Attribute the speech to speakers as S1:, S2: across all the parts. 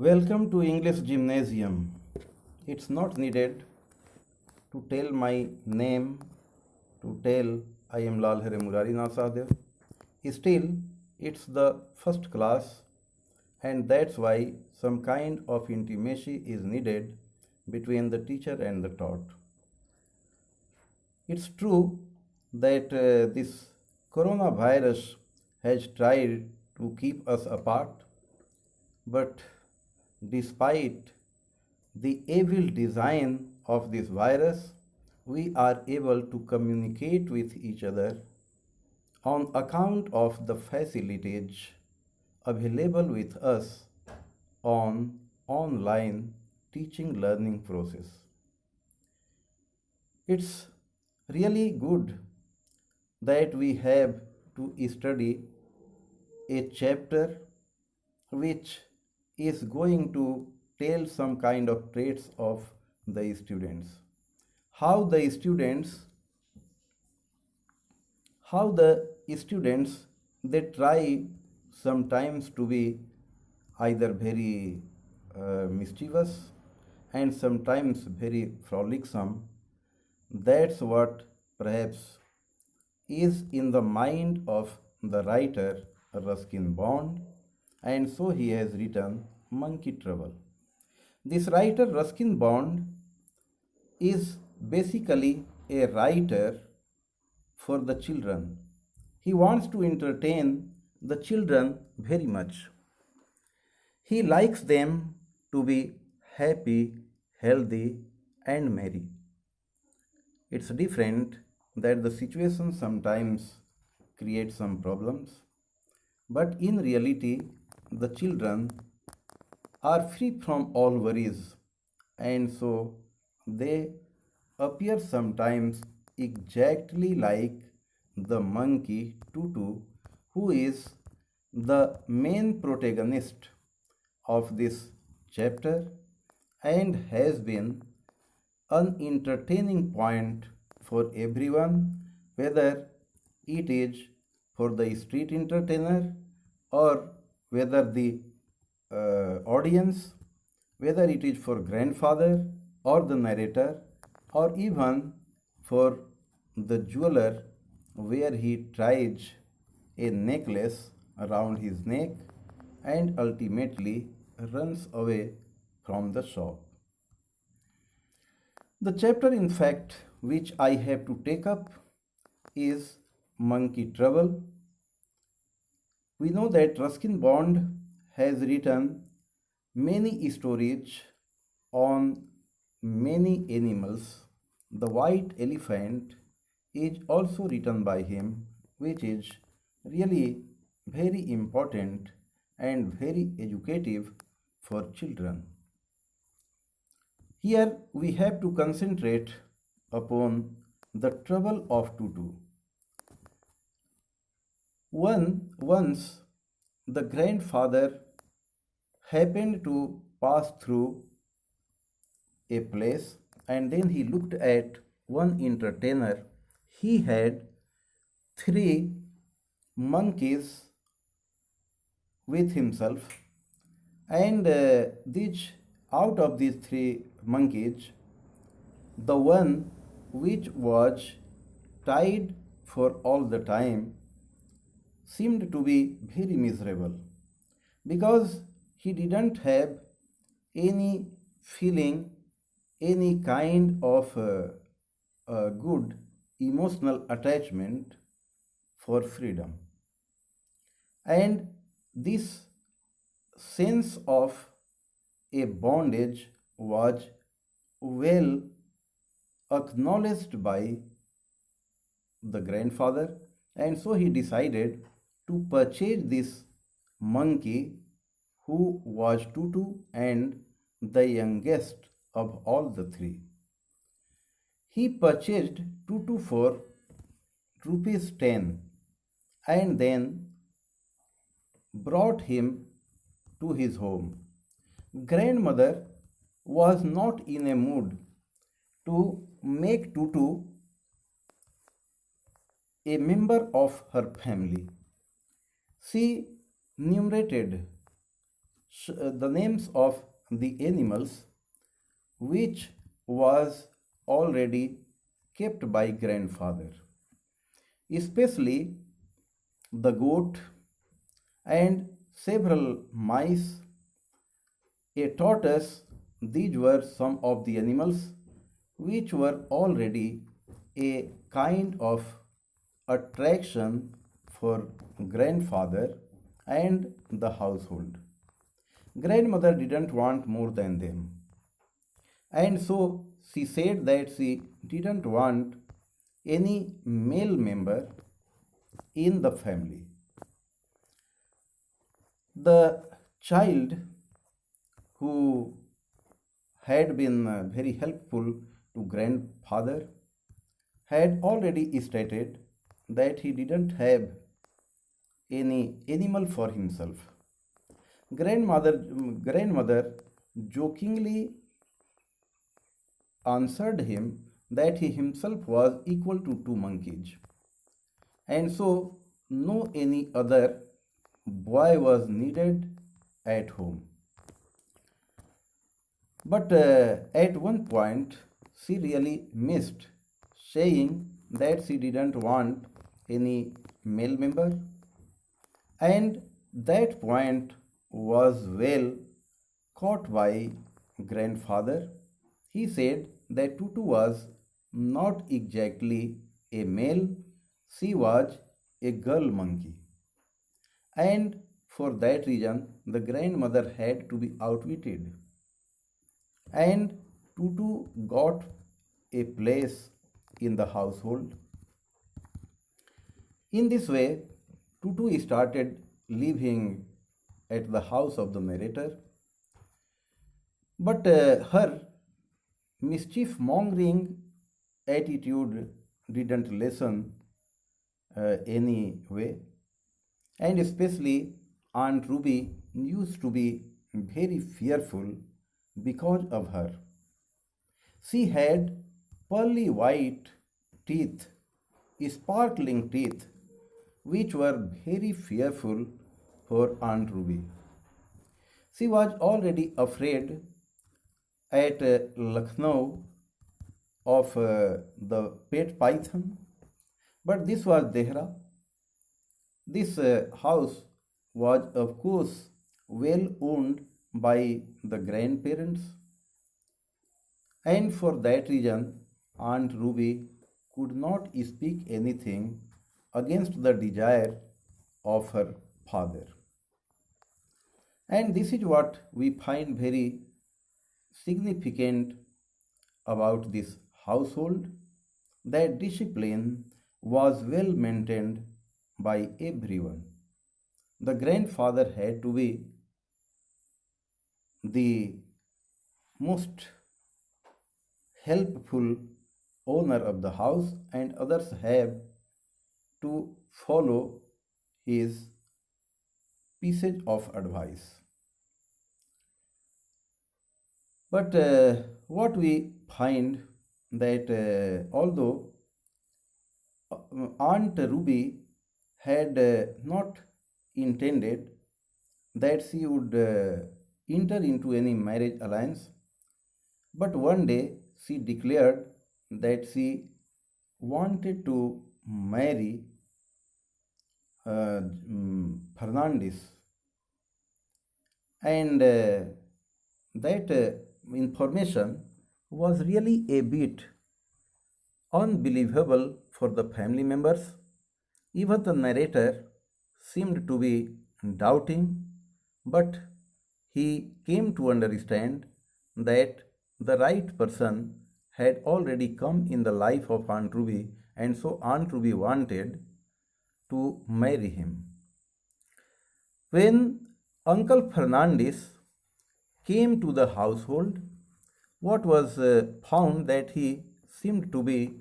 S1: Welcome to English Gymnasium. It's not needed to tell my name, to tell I am L.H.M.N Shahdeo. Still, it's the first class, and that's why some kind of intimacy is needed between the teacher and the taught. It's true that this coronavirus has tried to keep us apart, but despite the evil design of this virus, we are able to communicate with each other on account of the facilities available with us on online teaching learning process. It's really good that we have to study a chapter which is going to tell some kind of traits of the students. How the students how the students they try sometimes to be either very mischievous and sometimes very frolicsome. That's what perhaps is in the mind of the writer Ruskin Bond, and so he has written Monkey Trouble. This writer Ruskin Bond is basically a writer for the children. He wants to entertain the children very much. He likes them to be happy, healthy, and merry. It's different that the situation sometimes creates some problems, but in reality, the children are free from all worries, and so they appear sometimes exactly like the monkey Tutu, who is the main protagonist of this chapter and has been an entertaining point for everyone, whether it is for the street entertainer or whether the audience, whether it is for grandfather or the narrator, or even for the jeweler where he tries a necklace around his neck and ultimately runs away from the shop. The chapter, in fact, which I have to take up is Monkey Trouble. We know that Ruskin Bond has written many stories on many animals. The White Elephant is also written by him, which is really very important and very educative for children. Here we have to concentrate upon the trouble of Tutu. Once the grandfather happened to pass through a place and then he looked at one entertainer. He had three monkeys with himself, and out of these three monkeys, the one which was tied for all the time seemed to be very miserable because he didn't have any feeling, any kind of good emotional attachment for freedom. And this sense of a bondage was well acknowledged by the grandfather, and so he decided to purchase this monkey who was Tutu and the youngest of all the three. He purchased Tutu for rupees 10 and then brought him to his home. Grandmother was not in a mood to make Tutu a member of her family. She narrated the names of the animals which was already kept by grandfather, especially the goat and several mice, a tortoise. These were some of the animals which were already a kind of attraction for grandfather and the household. Grandmother didn't want more than them, and so she said that she didn't want any male member in the family. The child who had been very helpful to grandfather had already stated that he didn't have any animal for himself. Grandmother jokingly answered him that he himself was equal to two monkeys, and so no any other boy was needed at home. But at one point, she really missed, saying that she didn't want any male member, and that point was well caught by grandfather. He said that Tutu was not exactly a male, she was a girl monkey. And for that reason, the grandmother had to be outwitted. And Tutu got a place in the household. In this way, Tutu started living at the house of the narrator. But her mischief mongering attitude didn't lessen anyway, and especially Aunt Ruby used to be very fearful because of her. She had pearly white teeth, sparkling teeth, which were very fearful for Aunt Ruby. She was already afraid at Lucknow of the pet python, but this was Dehra. This house was, of course, well owned by the grandparents, and for that reason, Aunt Ruby could not speak anything against the desire of her father. And this is what we find very significant about this household, that discipline was well maintained by everyone. The grandfather had to be the most helpful owner of the house, and others have to follow his pieces of advice. But what we find that although Aunt Ruby had not intended that she would enter into any marriage alliance, but one day she declared that she wanted to marry Fernandez, and that information was really a bit unbelievable for the family members. Even the narrator seemed to be doubting, but he came to understand that the right person had already come in the life of Aunt Ruby, and so Aunt Ruby wanted to marry him. When Uncle Fernandez came to the household, what was found that he seemed to be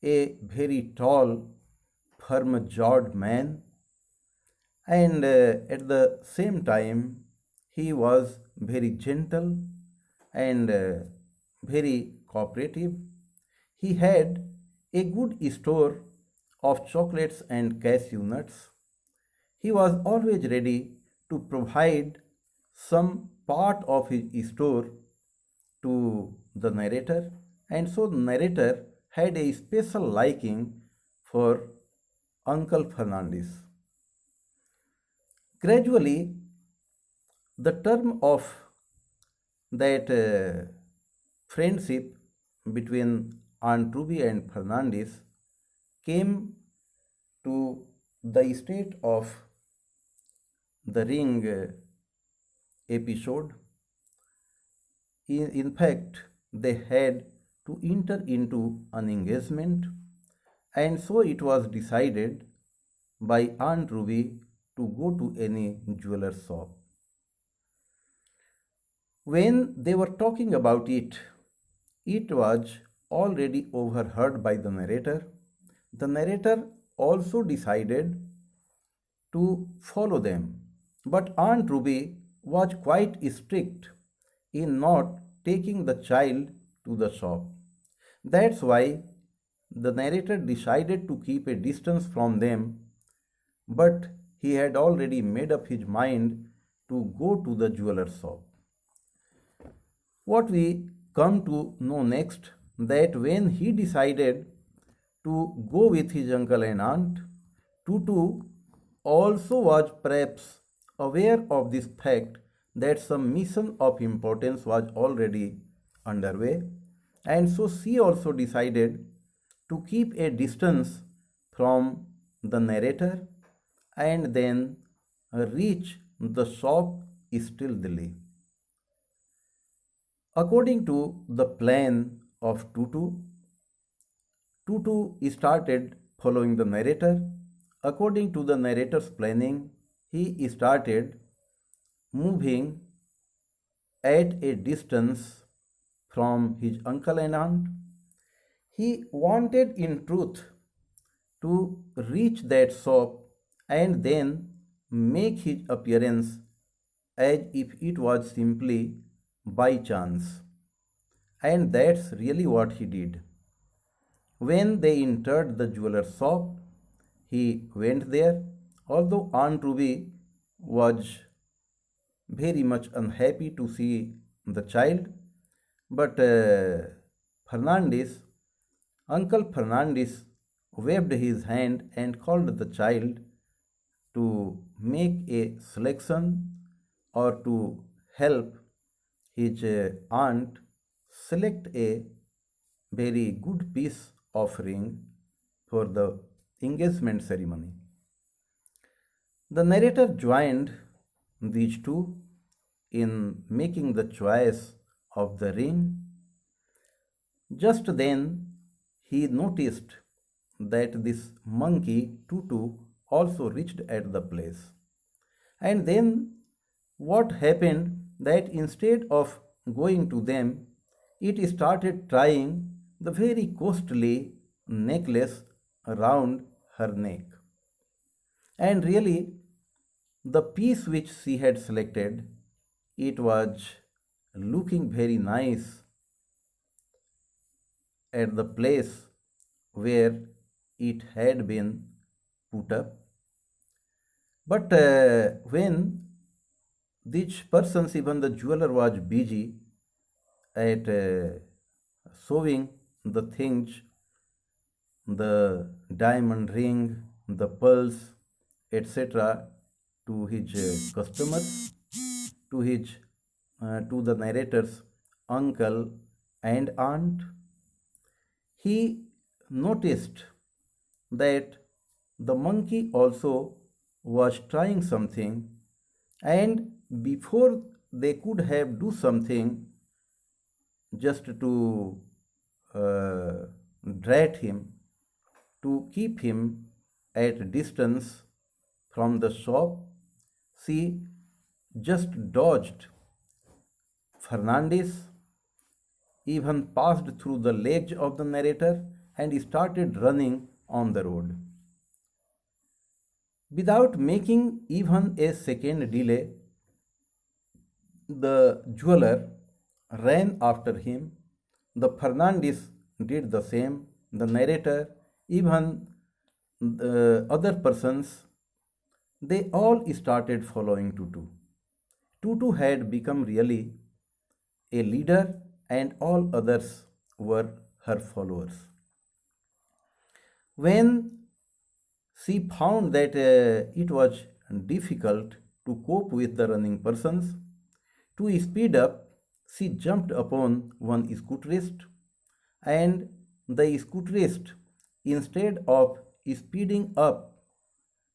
S1: a very tall, firm-jawed man, and at the same time he was very gentle and very cooperative. He had a good store of chocolates and cashew nuts. He was always ready to provide some part of his store to the narrator, and so the narrator had a special liking for Uncle Fernandez. Gradually, the term of that friendship between Aunt Ruby and Fernandez came to the state of the ring episode. In fact, they had to enter into an engagement, and so it was decided by Aunt Ruby to go to any jeweler's shop. When they were talking about it, it was already overheard by the narrator. The narrator also decided to follow them, but Aunt Ruby was quite strict in not taking the child to the shop. That's why the narrator decided to keep a distance from them, but he had already made up his mind to go to the jeweler's shop. What we come to know next, that when he decided to go with his uncle and aunt, Tutu also was perhaps aware of this fact that some mission of importance was already underway, and so she also decided to keep a distance from the narrator and then reach the shop still Delhi. According to the plan of Tutu, Tutu started following the narrator. According to the narrator's planning, he started moving at a distance from his uncle and aunt. He wanted, in truth, to reach that shop and then make his appearance as if it was simply by chance. And that's really what he did. When they entered the jeweler's shop, he went there, although Aunt Ruby was very much unhappy to see the child, but Fernandez, Uncle Fernandez, waved his hand and called the child to make a selection or to help his aunt select a very good piece of ring for the engagement ceremony. The narrator joined these two in making the choice of the ring. Just then he noticed that this monkey Tutu also reached at the place. And then what happened that instead of going to them, it started trying the very costly necklace around her neck. And really, the piece which she had selected, it was looking very nice at the place where it had been put up. But when these persons, even the jeweler was busy at showing the things, the diamond ring, the pearls, etc., to his customers, to the narrator's uncle and aunt, he noticed that the monkey also was trying something, and before they could have do something just to dread him, to keep him at distance from the shop, she just dodged Fernandez, even passed through the legs of the narrator and started running on the road. Without making even a second delay, the jeweler ran after him. The Fernandez did the same. The narrator, even the other persons, they all started following Tutu. Tutu had become really a leader and all others were her followers. When she found that it was difficult to cope with the running persons, to speed up, she jumped upon one scooterist, and the scooterist, instead of speeding up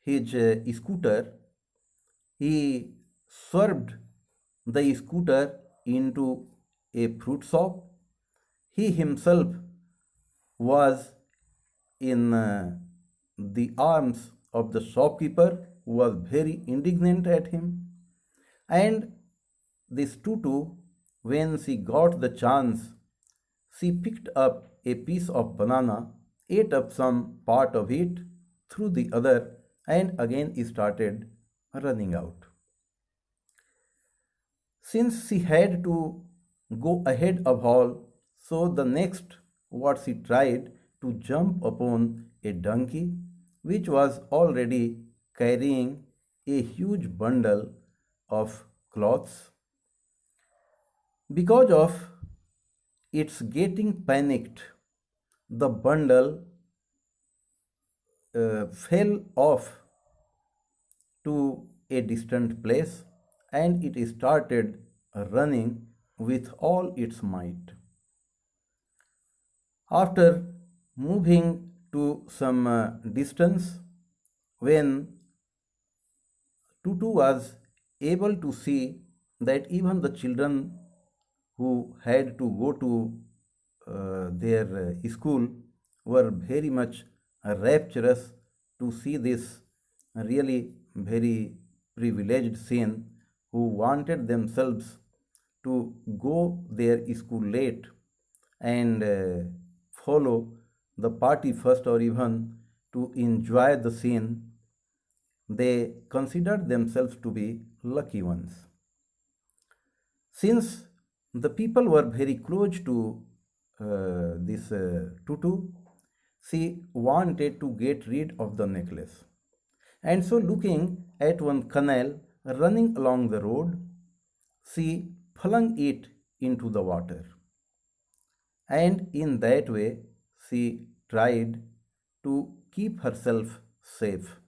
S1: his scooter, he swerved the scooter into a fruit shop. He himself was in the arms of the shopkeeper, who was very indignant at him. And this Tutu, when she got the chance, she picked up a piece of banana, ate up some part of it, threw the other, and again started running out. Since she had to go ahead of all, so the next what she tried to jump upon a donkey which was already carrying a huge bundle of cloths. Because of its getting panicked, the bundle fell off to a distant place and it started running with all its might. After moving to some distance, when Tutu was able to see that even the children who had to go to their school were very much rapturous to see this really very privileged scene, who wanted themselves to go their school late and follow the party first, or even to enjoy the scene. They considered themselves to be lucky ones. Since the people were very close to this Tutu, she wanted to get rid of the necklace. And so, looking at one canal running along the road, she flung it into the water. And in that way, she tried to keep herself safe.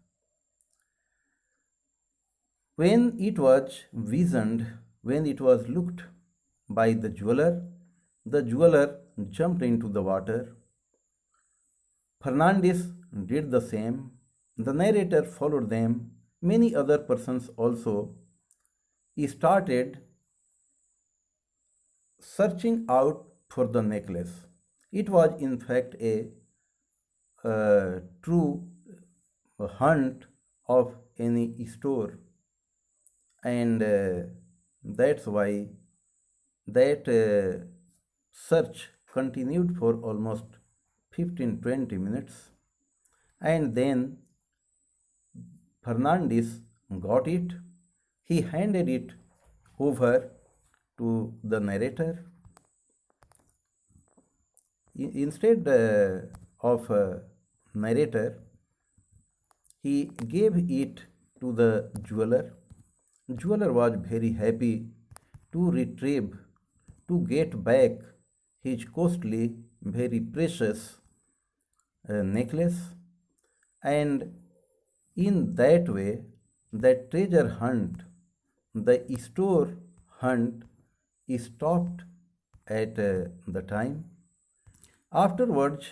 S1: When it was visioned, when it was looked by the jeweler jumped into the water. Fernandez did the same. The narrator followed them. Many other persons also started searching out for the necklace. It was in fact a true hunt of any store, and that's why that search continued for almost 15-20 minutes, and then Fernandez got it. He handed it over to the narrator. Instead of narrator, he gave it to the jeweler. Jeweler was very happy to retrieve, to get back his costly, very precious necklace, and in that way, that treasure hunt, the store hunt, stopped at the time. Afterwards,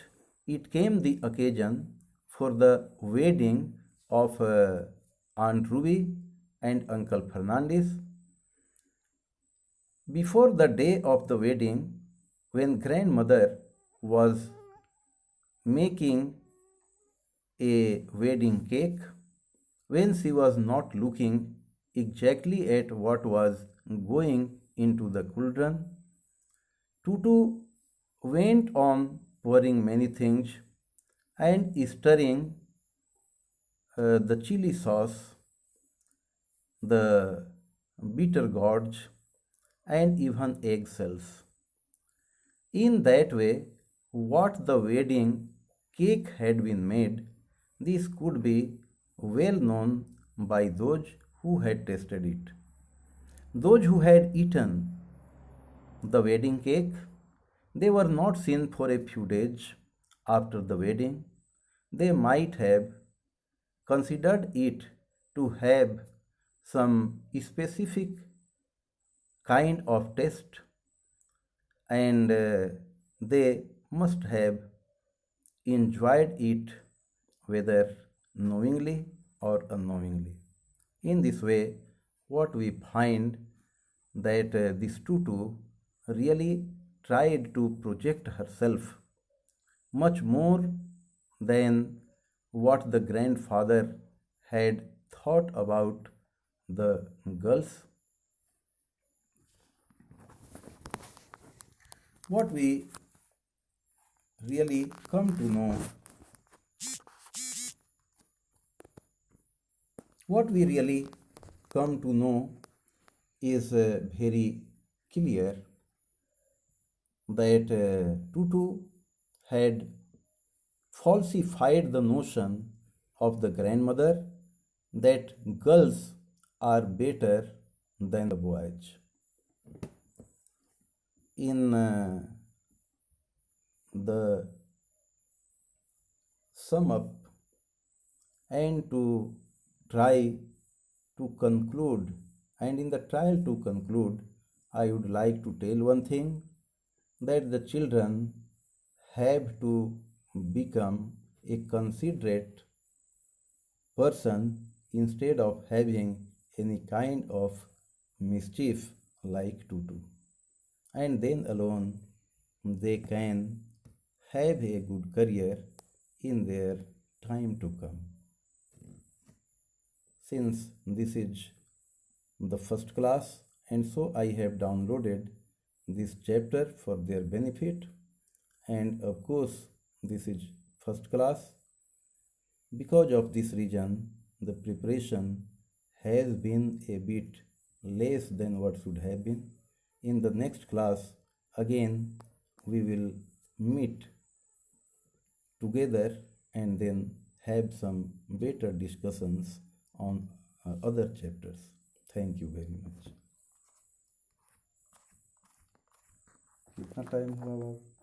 S1: it came the occasion for the wedding of Aunt Ruby and Uncle Fernandez. Before the day of the wedding, when grandmother was making a wedding cake, when she was not looking exactly at what was going into the cauldron, Tutu went on pouring many things and stirring the chili sauce, the bitter gourds, and even eggshells. In that way, what the wedding cake had been made, this could be well known by those who had tasted it. Those who had eaten the wedding cake, they were not seen for a few days after the wedding. They might have considered it to have some specific kind of taste, and they must have enjoyed it whether knowingly or unknowingly. In this way, what we find that this tutu really tried to project herself much more than what the grandfather had thought about the girls. What we really come to know, what we really come to know is very clear that Tutu had falsified the notion of the grandmother that girls are better than the boys. In the sum up and to try to conclude, and in the trial to conclude, I would like to tell one thing, that the children have to become a considerate person instead of having any kind of mischief like to do. And then alone they can have a good career in their time to come. Since this is the first class, and so I have downloaded this chapter for their benefit, and of course this is first class. Because of this reason, the preparation has been a bit less than what should have been. In the next class, again, we will meet together and then have some better discussions on other chapters. Thank you very much. कितना time हुआ बाबू?